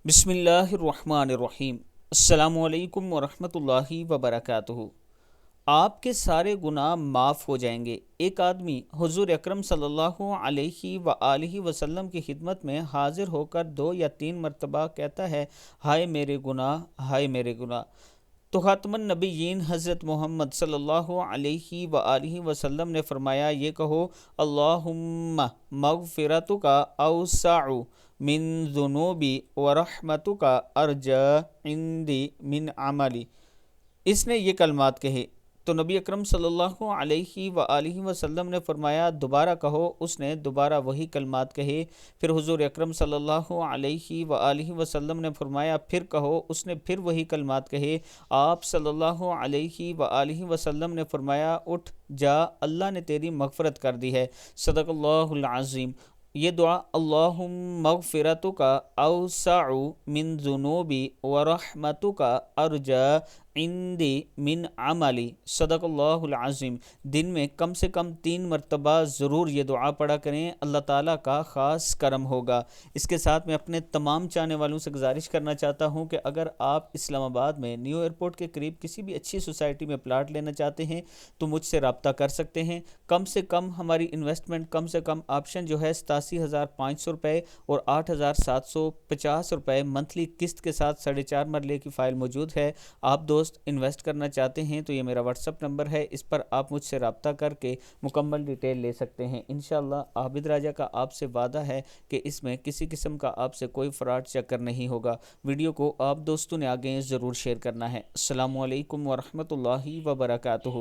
بسم اللہ الرحمن الرحیم۔ السلام علیکم ورحمۃ اللہ وبرکاتہ۔ آپ کے سارے گناہ معاف ہو جائیں گے۔ ایک آدمی حضور اکرم صلی اللہ علیہ وآلہ وسلم کی خدمت میں حاضر ہو کر 2 یا 3 مرتبہ کہتا ہے، ہائے میرے گناہ، ہائے میرے گناہ۔ تو خاتم النبیین حضرت محمد صلی اللہ علیہ وآلہ وسلم نے فرمایا، یہ کہو، اللہم مغفرتک اوسع من ذنوبی ورحمتک ارجع عندی من عملی۔ اس نے یہ کلمات کہے تو نبی اکرم صلی اللہ علیہ وآلہ وسلم نے فرمایا، دوبارہ کہو۔ اس نے دوبارہ وہی کلمات کہے۔ پھر حضور اکرم صلی اللہ علیہ وآلہ وسلم نے فرمایا، پھر کہو۔ اس نے پھر وہی کلمات کہے۔ آپ صلی اللہ علیہ وآلہ وسلم نے فرمایا، اٹھ جا، اللہ نے تیری مغفرت کر دی ہے۔ صدق اللہ العظیم۔ یہ دعا اللہم مغفرتک اوسع من ذنوبی ورحمتک ارجع عندی من عملی، صدق اللہ العظیم۔ دن میں کم سے کم 3 مرتبہ ضرور یہ دعا پڑھا کریں، اللہ تعالیٰ کا خاص کرم ہوگا۔ اس کے ساتھ میں اپنے تمام چاہنے والوں سے گزارش کرنا چاہتا ہوں کہ اگر آپ اسلام آباد میں نیو ایئرپورٹ کے قریب کسی بھی اچھی سوسائٹی میں پلاٹ لینا چاہتے ہیں تو مجھ سے رابطہ کر سکتے ہیں۔ کم سے کم ہماری انویسٹمنٹ کم سے کم آپشن جو ہے 87,500 روپے اور 8,750 روپے منتھلی قسط کے ساتھ 4.5 مرلے کی فائل موجود ہے۔ آپ دوست انویسٹ کرنا چاہتے ہیں تو یہ میرا واٹس ایپ نمبر ہے، اس پر آپ مجھ سے رابطہ کر کے مکمل ڈیٹیل لے سکتے ہیں۔ انشاءاللہ عابد راجہ کا آپ سے وعدہ ہے کہ اس میں کسی قسم کا آپ سے کوئی فراڈ چکر نہیں ہوگا۔ ویڈیو کو آپ دوستوں نے آگے ضرور شیئر کرنا ہے۔ السلام علیکم ورحمۃ اللہ وبرکاتہ۔